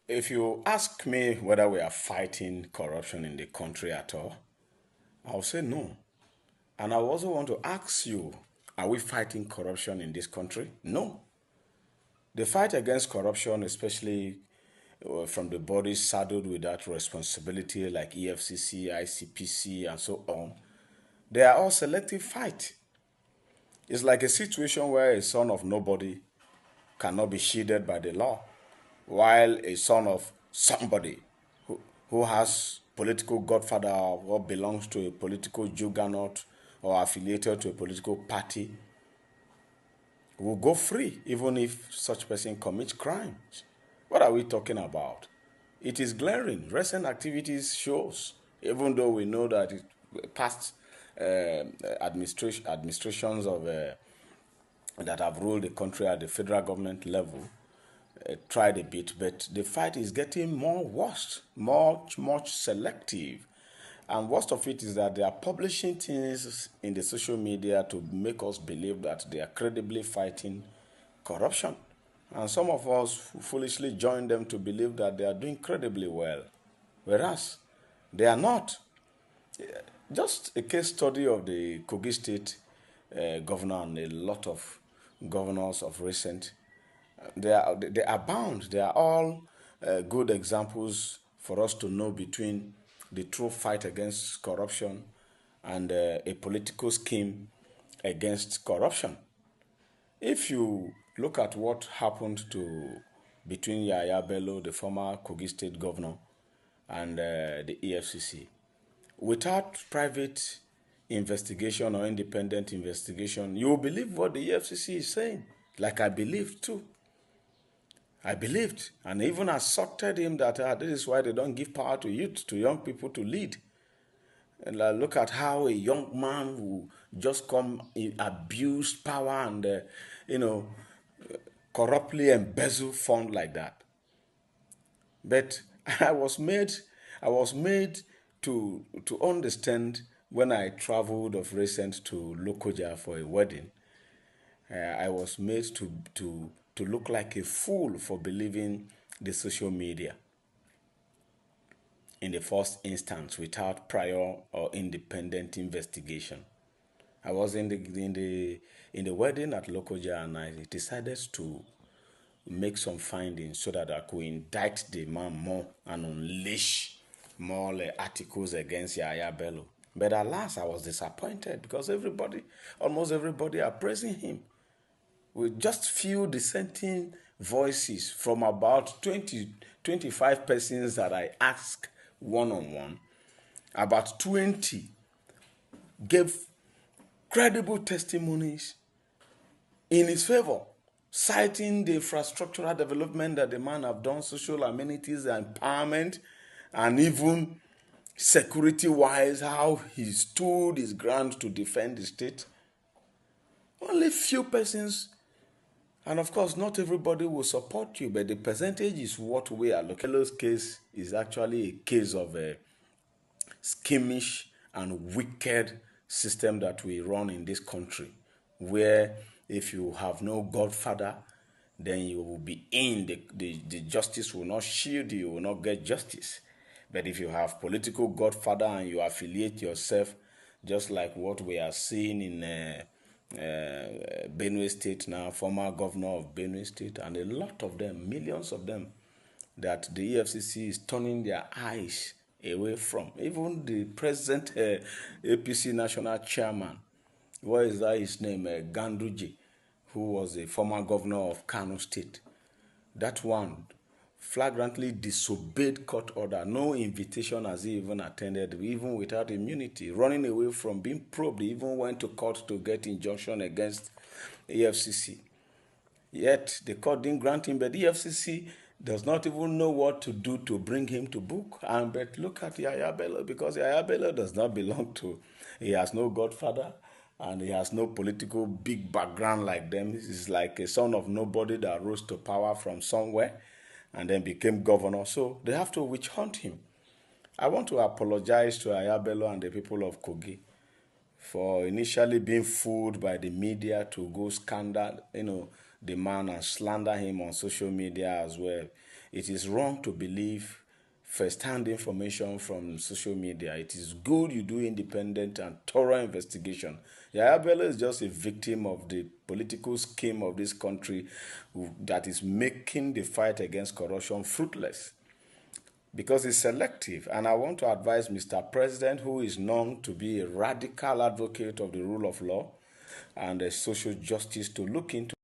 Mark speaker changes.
Speaker 1: If you ask me whether we are fighting corruption in the country at all, I'll say no. And I also want to ask you, are we fighting corruption in this country? No. The fight against corruption, especially from the bodies saddled with that responsibility like EFCC, ICPC, and so on, they are all selective fight. It's like a situation where a son of nobody cannot be shielded by the law, while a son of somebody who has political godfather or belongs to a political juggernaut or affiliated to a political party will go free even if such person commits crimes. What are we talking about? It is glaring. Recent activities shows, even though we know that past administrations of that have ruled the country at the federal government level tried a bit, but the fight is getting more worse, much selective. And worst of it is that they are publishing things in the social media to make us believe that they are credibly fighting corruption. And some of us foolishly join them to believe that they are doing incredibly well, whereas they are not. Just a case study of the Kogi State governor and a lot of governors of recent. They abound. They are all good examples for us to know between the true fight against corruption and a political scheme against corruption. If you look at what happened to between Yahaya Bello, the former Kogi State governor, and the EFCC, without private investigation or independent investigation, you will believe what the EFCC is saying, like I believed too. I believed and even asserted him that this is why they don't give power to youth, to young people to lead. And look at how a young man who just come abuse power and you know corruptly embezzle fund like that. But I was made I was made to understand when I traveled of recent to Lokoja for a wedding. I was made to look like a fool for believing the social media in the first instance without prior or independent investigation. I was in the wedding at Lokoja and I decided to make some findings so that I could indict the man more and unleash more articles against Yahaya Bello. But alas, I was disappointed because almost everybody are praising him. With just few dissenting voices from about 20, 25 persons that I asked one-on-one, about 20 gave credible testimonies in his favor, citing the infrastructural development that the man have done, social amenities, empowerment, and even security-wise, how he stood his ground to defend the state. Only few persons, and of course, not everybody will support you, but the percentage is what we are looking at. Bello's case is actually a case of a schemish and wicked system that we run in this country, where if you have no godfather, then you will be in the justice will not shield you, you will not get justice. But if you have political godfather and you affiliate yourself, just like what we are seeing in Benue State now, former governor of Benue State, and a lot of them, millions of them, that the EFCC is turning their eyes away from. Even the present APC national chairman, what is that his name, Ganduje, who was a former governor of Kano State. That one flagrantly disobeyed court order. No invitation has he even attended, even without immunity, running away from being probed. He even went to court to get injunction against EFCC. Yet the court didn't grant him, but the EFCC does not even know what to do to bring him to book. And but look at Yahaya Bello, because Yahaya Bello does not belong to, he has no godfather and he has no political big background like them. He's like a son of nobody that rose to power from somewhere and then became governor. So they have to witch hunt him. I want to apologize to Yahaya Bello and the people of Kogi for initially being fooled by the media to go scandal, the man and slander him on social media as well. It is wrong to believe first-hand information from social media. It is good you do independent and thorough investigation. Yahaya Bello is just a victim of the political scheme of this country that is making the fight against corruption fruitless because it's selective. And I want to advise Mr. President, who is known to be a radical advocate of the rule of law and a social justice, to look into